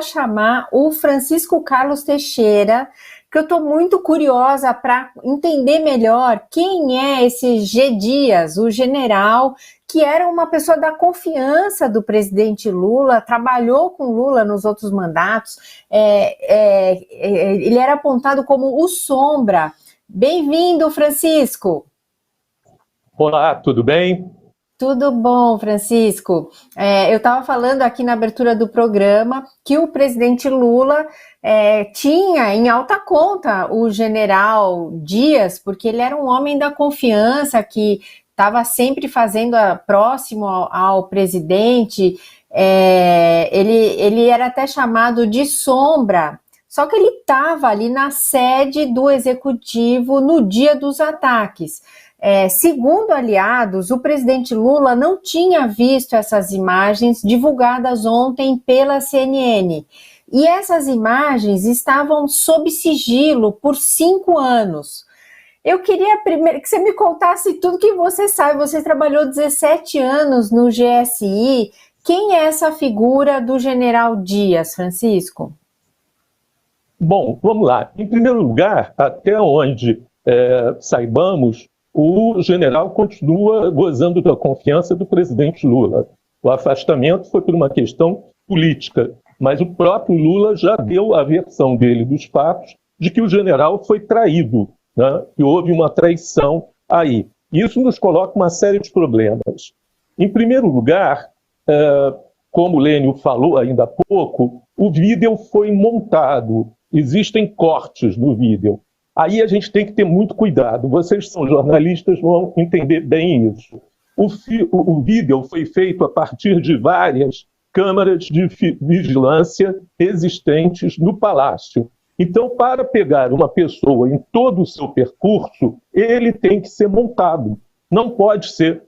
a chamar o Francisco Carlos Teixeira, que eu estou muito curiosa para entender melhor quem é esse G. Dias, o general, que era uma pessoa da confiança do presidente Lula, trabalhou com Lula nos outros mandatos, ele era apontado como o Sombra. Bem-vindo, Francisco. Olá, tudo bem? Tudo bom, Francisco. Eu estava falando aqui na abertura do programa que o presidente Lula tinha em alta conta o general Dias, porque ele era um homem da confiança que estava sempre fazendo próximo ao presidente. Ele era até chamado de Sombra, só que ele estava ali na sede do executivo no dia dos ataques. Segundo aliados, o presidente Lula não tinha visto essas imagens divulgadas ontem pela CNN. E essas imagens estavam sob sigilo por 5 anos. Eu queria primeiro que você me contasse tudo que você sabe. Você trabalhou 17 anos no GSI. Quem é essa figura do general Dias, Francisco? Bom, vamos lá. Em primeiro lugar, até onde saibamos, o general continua gozando da confiança do presidente Lula. O afastamento foi por uma questão política, mas o próprio Lula já deu a versão dele dos fatos de que o general foi traído, né? Que houve uma traição aí. Isso nos coloca uma série de problemas. Em primeiro lugar, como o Lênio falou ainda há pouco, o vídeo foi montado, existem cortes no vídeo. Aí a gente tem que ter muito cuidado. Vocês são jornalistas, vão entender bem isso. O vídeo foi feito a partir de várias câmaras de vigilância existentes no Palácio. Então, para pegar uma pessoa em todo o seu percurso, ele tem que ser montado. Não pode ser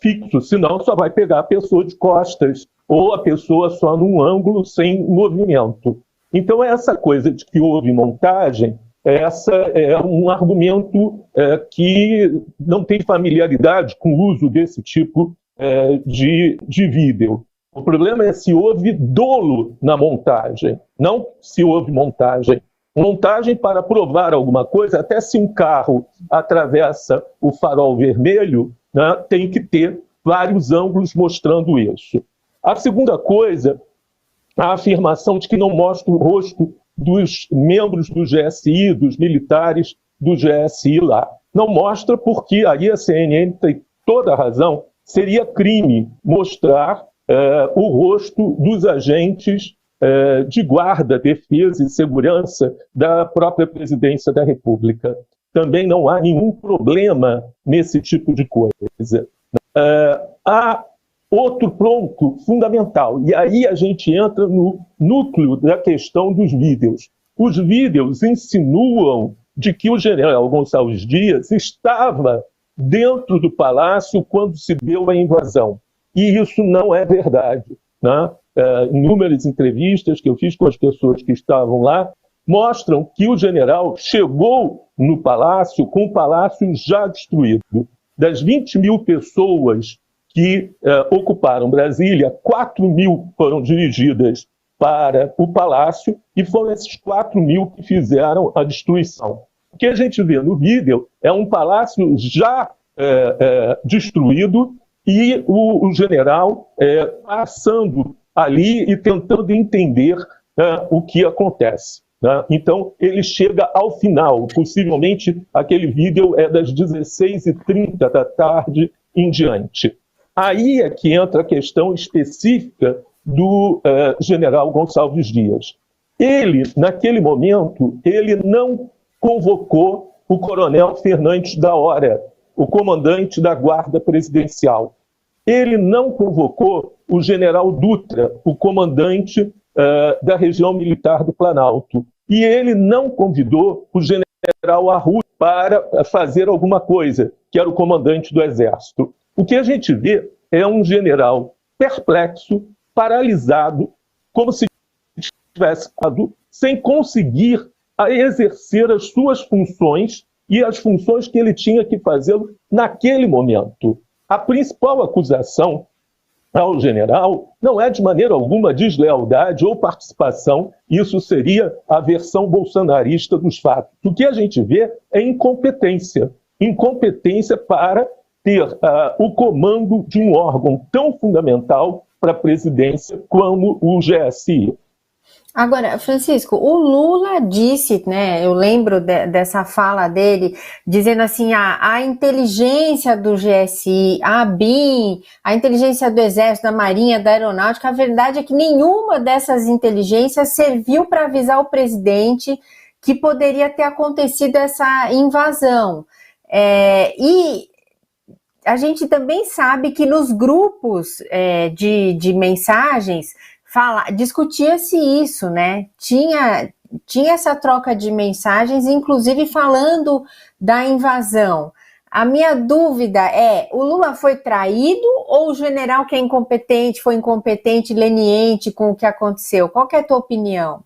fixo, senão só vai pegar a pessoa de costas ou a pessoa só num ângulo sem movimento. Então, essa coisa de que houve montagem, essa é um argumento que não tem familiaridade com o uso desse tipo de vídeo. O problema é se houve dolo na montagem, não se houve montagem. Montagem para provar alguma coisa, até se um carro atravessa o farol vermelho, né, tem que ter vários ângulos mostrando isso. A segunda coisa, a afirmação de que não mostra o rosto dos membros do GSI, dos militares do GSI lá. Não mostra porque, aí a CNN tem toda a razão, seria crime mostrar o rosto dos agentes de guarda, defesa e segurança da própria presidência da República. Também não há nenhum problema nesse tipo de coisa. Há outro ponto fundamental, e aí a gente entra no núcleo da questão dos vídeos. Os vídeos insinuam de que o general Gonçalves Dias estava dentro do palácio quando se deu a invasão. E isso não é verdade, né? Inúmeras entrevistas que eu fiz com as pessoas que estavam lá mostram que o general chegou no palácio com o palácio já destruído. Das 20 mil pessoas que ocuparam Brasília, 4 mil foram dirigidas para o Palácio e foram esses 4 mil que fizeram a destruição. O que a gente vê no vídeo é um palácio já destruído e o general passando ali e tentando entender o que acontece, né? Então, ele chega ao final, possivelmente aquele vídeo é das 16h30 da tarde em diante. Aí é que entra a questão específica do general Gonçalves Dias. Ele, naquele momento, ele não convocou o coronel Fernandes da Hora, o comandante da Guarda Presidencial. Ele não convocou o general Dutra, o comandante da região militar do Planalto. E ele não convidou o general Arruda para fazer alguma coisa, que era o comandante do Exército. O que a gente vê é um general perplexo, paralisado, como se tivesse ficado sem conseguir exercer as suas funções e as funções que ele tinha que fazer naquele momento. A principal acusação ao general não é de maneira alguma deslealdade ou participação, isso seria a versão bolsonarista dos fatos. O que a gente vê é incompetência. Incompetência para ter o comando de um órgão tão fundamental para a presidência como o GSI. Agora, Francisco, o Lula disse, né, eu lembro dessa fala dele, dizendo assim, a inteligência do GSI, a ABIN, a inteligência do Exército, da Marinha, da Aeronáutica, a verdade é que nenhuma dessas inteligências serviu para avisar o presidente que poderia ter acontecido essa invasão. E a gente também sabe que nos grupos de mensagens, discutia-se isso, né? Tinha essa troca de mensagens, inclusive falando da invasão. A minha dúvida é, o Lula foi traído ou o general que é incompetente foi incompetente, leniente com o que aconteceu? Qual que é a tua opinião?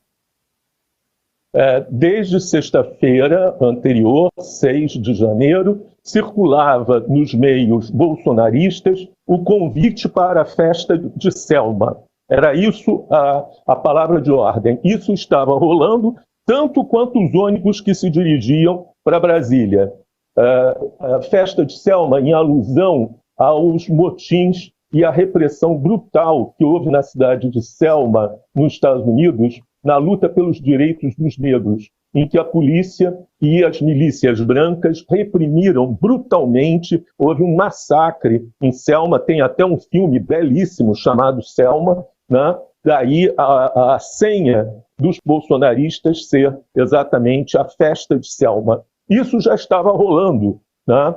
Desde sexta-feira anterior, 6 de janeiro, circulava nos meios bolsonaristas o convite para a festa de Selma. Era isso a palavra de ordem. Isso estava rolando tanto quanto os ônibus que se dirigiam para Brasília. A festa de Selma, em alusão aos motins e à repressão brutal que houve na cidade de Selma, nos Estados Unidos, na luta pelos direitos dos negros, em que a polícia e as milícias brancas reprimiram brutalmente. Houve um massacre em Selma, tem até um filme belíssimo chamado Selma, né? Daí a senha dos bolsonaristas ser exatamente a festa de Selma. Isso já estava rolando, né?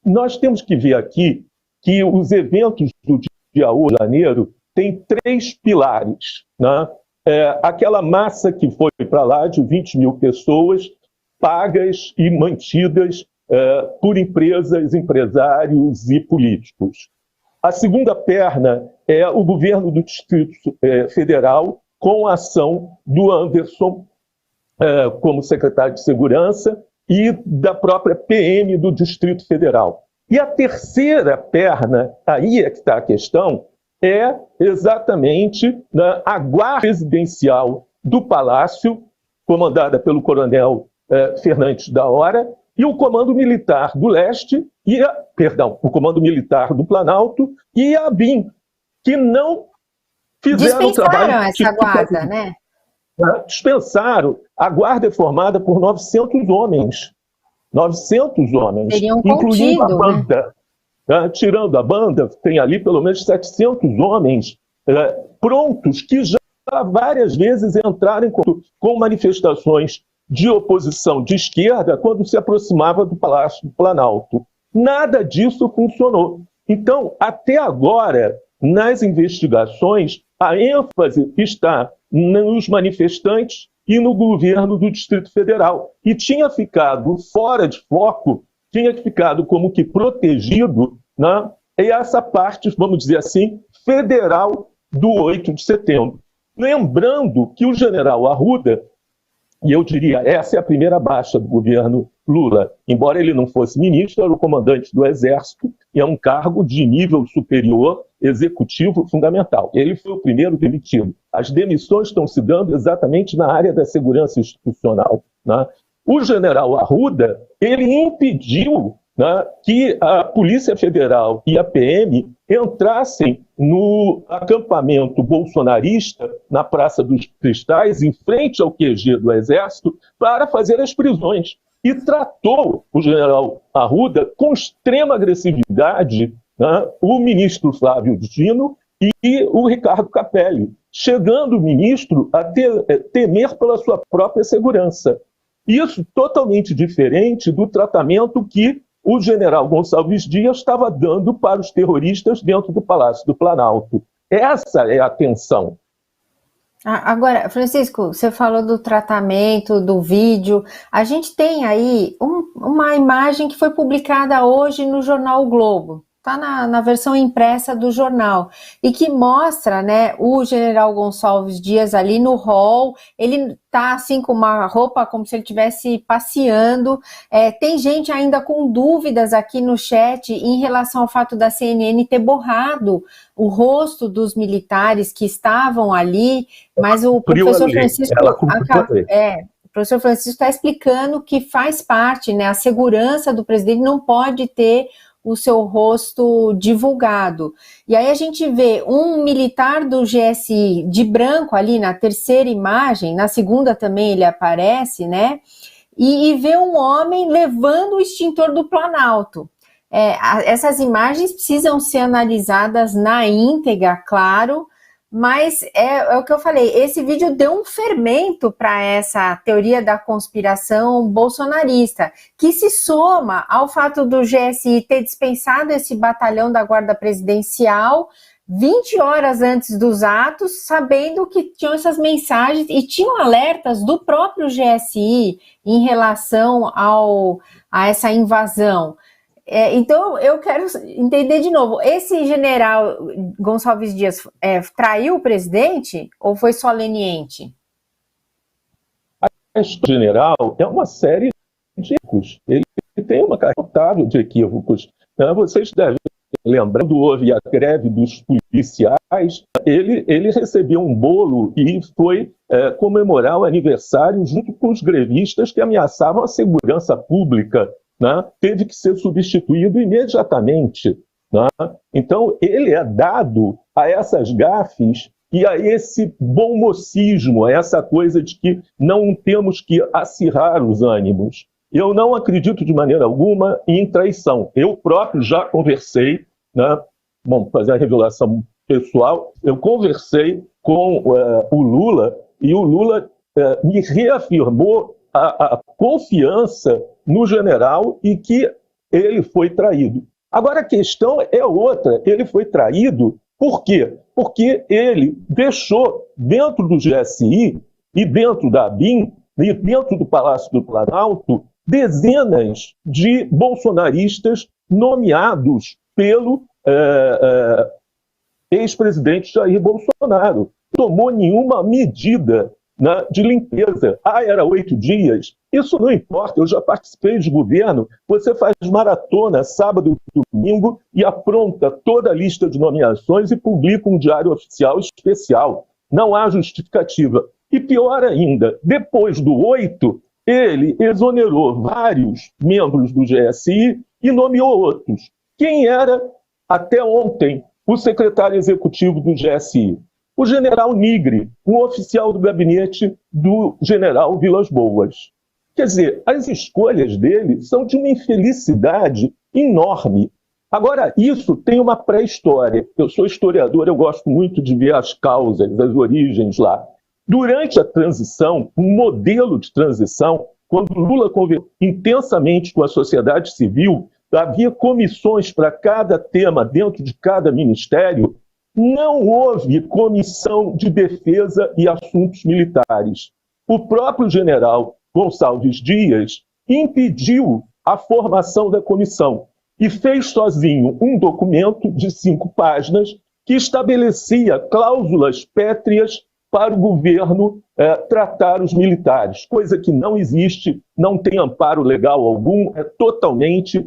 Nós temos que ver aqui que os eventos do dia 8 de janeiro têm 3 pilares, né? Aquela massa que foi para lá de 20 mil pessoas pagas e mantidas por empresas, empresários e políticos. A segunda perna é o governo do Distrito Federal, com a ação do Anderson como secretário de Segurança e da própria PM do Distrito Federal. E a terceira perna, aí é que está a questão, é exatamente a guarda presidencial do Palácio, comandada pelo coronel Fernandes da Hora, e o Comando Militar do Leste, o Comando Militar do Planalto e a ABIN, que não fizeram o trabalho... Dispensaram essa guarda, né? Dispensaram. A guarda é formada por 900 homens. 900 homens. Seriam incluindo a contido, banda. Né? Tirando a banda, tem ali pelo menos 700 homens prontos, que já várias vezes entraram com manifestações de oposição de esquerda quando se aproximava do Palácio do Planalto. Nada disso funcionou. Então, até agora, nas investigações, a ênfase está nos manifestantes e no governo do Distrito Federal. E tinha ficado fora de foco, tinha ficado como que protegido, né? E essa parte, vamos dizer assim, federal do 8 de setembro. Lembrando que o general Arruda, e eu diria, essa é a primeira baixa do governo Lula, embora ele não fosse ministro, era o comandante do Exército, e é um cargo de nível superior, executivo fundamental. Ele foi o primeiro demitido. As demissões estão se dando exatamente na área da segurança institucional, né? O general Arruda, ele impediu, né, que a Polícia Federal e a PM entrassem no acampamento bolsonarista na Praça dos Cristais, em frente ao QG do Exército, para fazer as prisões. E tratou o general Arruda com extrema agressividade, né, o ministro Flávio Dino e o Ricardo Capelli, chegando o ministro a temer pela sua própria segurança. Isso totalmente diferente do tratamento que o general Gonçalves Dias estava dando para os terroristas dentro do Palácio do Planalto. Essa é a tensão. Agora, Francisco, você falou do tratamento, do vídeo. A gente tem aí uma imagem que foi publicada hoje no jornal O Globo, tá na versão impressa do jornal, e que mostra, né, o general Gonçalves Dias ali no hall, ele tá assim com uma roupa como se ele estivesse passeando. Tem gente ainda com dúvidas aqui no chat em relação ao fato da CNN ter borrado o rosto dos militares que estavam ali, mas o professor Francisco o professor Francisco está explicando que faz parte, né, a segurança do presidente não pode ter o seu rosto divulgado. E aí a gente vê um militar do GSI de branco ali na terceira imagem, na segunda também ele aparece, né, e vê um homem levando o extintor do Planalto. Essas imagens precisam ser analisadas na íntegra, claro, mas é o que eu falei, esse vídeo deu um fermento para essa teoria da conspiração bolsonarista, que se soma ao fato do GSI ter dispensado esse batalhão da Guarda Presidencial 20 horas antes dos atos, sabendo que tinham essas mensagens e tinham alertas do próprio GSI em relação a essa invasão. Então, eu quero entender de novo, esse general Gonçalves Dias traiu o presidente ou foi só leniente? Este general é uma série de equívocos. Ele tem uma carreira notável de equívocos. Vocês devem lembrar, quando houve a greve dos policiais, ele recebeu um bolo e foi comemorar o aniversário junto com os grevistas que ameaçavam a segurança pública. Teve que ser substituído imediatamente. Então, ele é dado a essas gafes e a esse bom mocismo, a essa coisa de que não temos que acirrar os ânimos. Eu não acredito de maneira alguma em traição. Eu próprio já conversei, vamos fazer a revelação pessoal, eu conversei com o Lula e o Lula me reafirmou a confiança no general e que ele foi traído. Agora a questão é outra, ele foi traído por quê? Porque ele deixou dentro do GSI e dentro da ABIN e dentro do Palácio do Planalto dezenas de bolsonaristas nomeados pelo ex-presidente Jair Bolsonaro. Não tomou nenhuma medida de limpeza. Era 8 dias. Isso não importa, eu já participei de governo. Você faz maratona sábado e domingo e apronta toda a lista de nomeações e publica um diário oficial especial. Não há justificativa. E pior ainda, depois do 8, ele exonerou vários membros do GSI e nomeou outros. Quem era, até ontem, o secretário executivo do GSI? O general Nigre, um oficial do gabinete do general Vilas Boas. Quer dizer, as escolhas dele são de uma infelicidade enorme. Agora, isso tem uma pré-história. Eu sou historiador, eu gosto muito de ver as causas, as origens lá. Durante a transição, um modelo de transição, quando Lula conversou intensamente com a sociedade civil, havia comissões para cada tema dentro de cada ministério. Não houve comissão de defesa e assuntos militares. O próprio general Gonçalves Dias impediu a formação da comissão e fez sozinho um documento de 5 páginas que estabelecia cláusulas pétreas para o governo tratar os militares, coisa que não existe, não tem amparo legal algum, é totalmente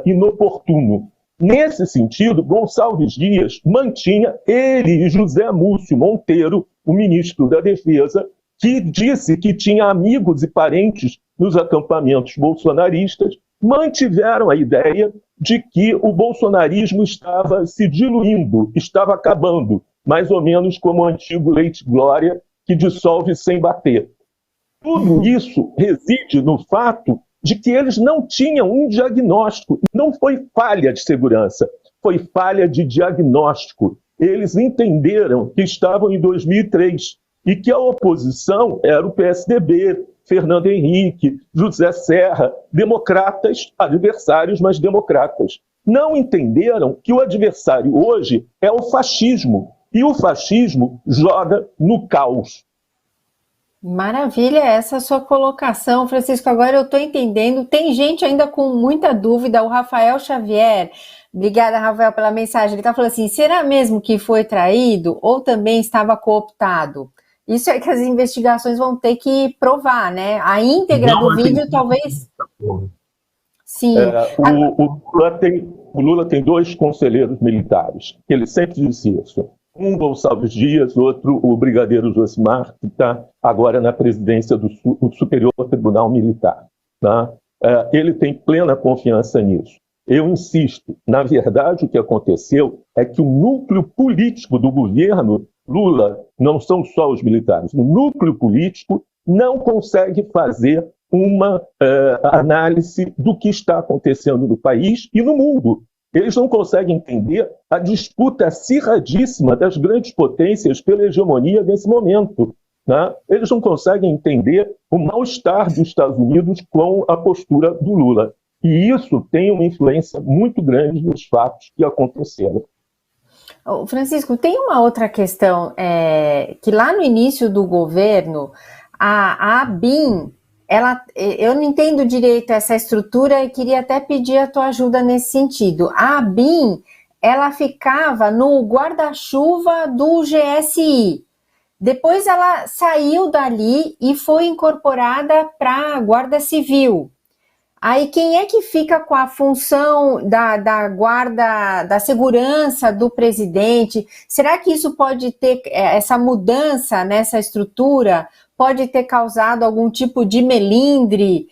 inoportuno. Nesse sentido, Gonçalves Dias mantinha ele e José Múcio Monteiro, o ministro da Defesa, que disse que tinha amigos e parentes nos acampamentos bolsonaristas, mantiveram a ideia de que o bolsonarismo estava se diluindo, estava acabando, mais ou menos como o antigo Leite Glória, que dissolve sem bater. Tudo isso reside no fato de que eles não tinham um diagnóstico. Não foi falha de segurança, foi falha de diagnóstico. Eles entenderam que estavam em 2003 e que a oposição era o PSDB, Fernando Henrique, José Serra, democratas, adversários, mas democratas. Não entenderam que o adversário hoje é o fascismo, e o fascismo joga no caos. Maravilha essa sua colocação, Francisco. Agora eu estou entendendo. Tem gente ainda com muita dúvida. O Rafael Xavier, Obrigada, Rafael, pela mensagem. Ele está falando assim, será mesmo que foi traído ou também estava cooptado? Isso é que as investigações vão ter que provar, né? A íntegra do vídeo, talvez... Sim. O Lula tem 2 conselheiros militares, que ele sempre disse isso. Um, Gonçalves Dias, outro, o brigadeiro Josimar, que está agora na presidência do Superior Tribunal Militar. Tá? Ele tem plena confiança nisso. Eu insisto, na verdade o que aconteceu é que o núcleo político do governo Lula, não são só os militares, o núcleo político não consegue fazer uma análise do que está acontecendo no país e no mundo. Eles não conseguem entender a disputa acirradíssima das grandes potências pela hegemonia nesse momento. Né? Eles não conseguem entender o mal-estar dos Estados Unidos com a postura do Lula. E isso tem uma influência muito grande nos fatos que aconteceram. Francisco, tem uma outra questão, que lá no início do governo, a ABIN, eu não entendo direito essa estrutura e queria até pedir a tua ajuda nesse sentido. A ABIN, ela ficava no guarda-chuva do GSI. Depois ela saiu dali e foi incorporada para a Guarda Civil. Aí quem é que fica com a função da guarda, da segurança do presidente? Será que isso pode ter, essa mudança nessa estrutura, pode ter causado algum tipo de melindre?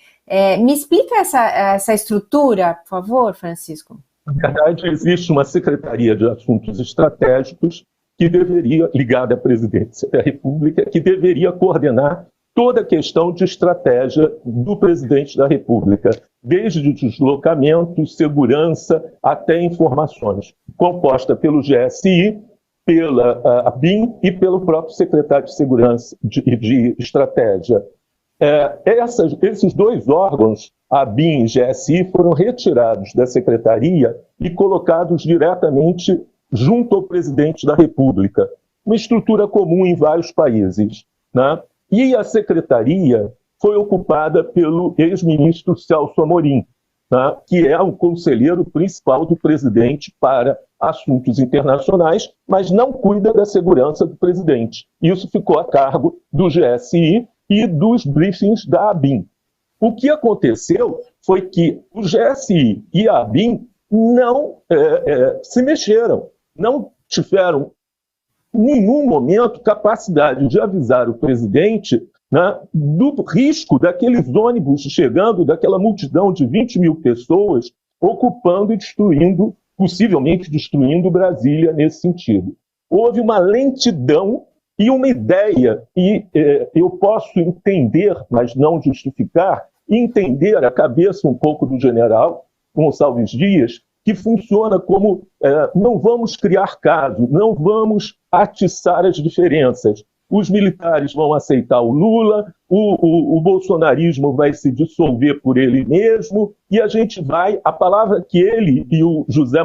Me explica essa estrutura, por favor, Francisco. Na verdade, existe uma Secretaria de Assuntos Estratégicos que deveria, ligada à Presidência da República, que deveria coordenar toda a questão de estratégia do presidente da República, desde deslocamentos, segurança, até informações, composta pelo GSI, pela ABIN e pelo próprio secretário de Segurança e de Estratégia. Esses 2 órgãos, ABIN e GSI, foram retirados da secretaria e colocados diretamente junto ao presidente da República, uma estrutura comum em vários países, né? E a secretaria foi ocupada pelo ex-ministro Celso Amorim, tá? Que é o conselheiro principal do presidente para assuntos internacionais, mas não cuida da segurança do presidente. Isso ficou a cargo do GSI e dos briefings da ABIN. O que aconteceu foi que o GSI e a ABIN não se mexeram, não tiveram em nenhum momento capacidade de avisar o presidente, né, do risco daqueles ônibus chegando, daquela multidão de 20 mil pessoas ocupando e destruindo, possivelmente destruindo Brasília nesse sentido. Houve uma lentidão e uma ideia, e eu posso entender, mas não justificar, entender a cabeça um pouco do general Gonçalves Dias, que funciona como não vamos criar caso, não vamos atiçar as diferenças. Os militares vão aceitar o Lula, o bolsonarismo vai se dissolver por ele mesmo, e a gente vai... A palavra que ele e o José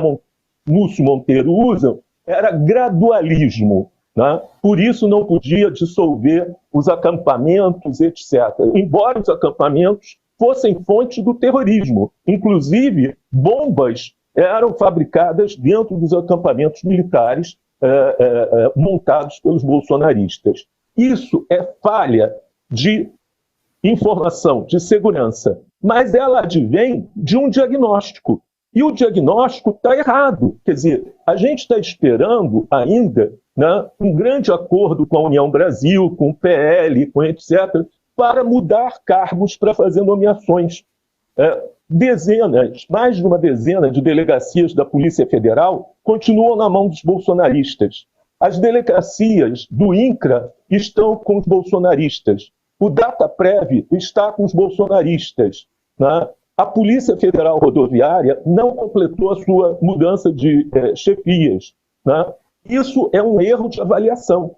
Múcio Monteiro usam era gradualismo, né? Por isso não podia dissolver os acampamentos, etc. Embora os acampamentos fossem fonte do terrorismo. Inclusive, bombas eram fabricadas dentro dos acampamentos militares montados pelos bolsonaristas. Isso é falha de informação, de segurança, mas ela advém de um diagnóstico. E o diagnóstico está errado. Quer dizer, a gente está esperando ainda, né, um grande acordo com a União Brasil, com o PL, com etc., para mudar cargos para fazer nomeações. Mais de uma dezena de delegacias da Polícia Federal continuam na mão dos bolsonaristas. As delegacias do INCRA estão com os bolsonaristas. O DataPrev está com os bolsonaristas, né? A Polícia Federal Rodoviária não completou a sua mudança de chefias, né? Isso é um erro de avaliação.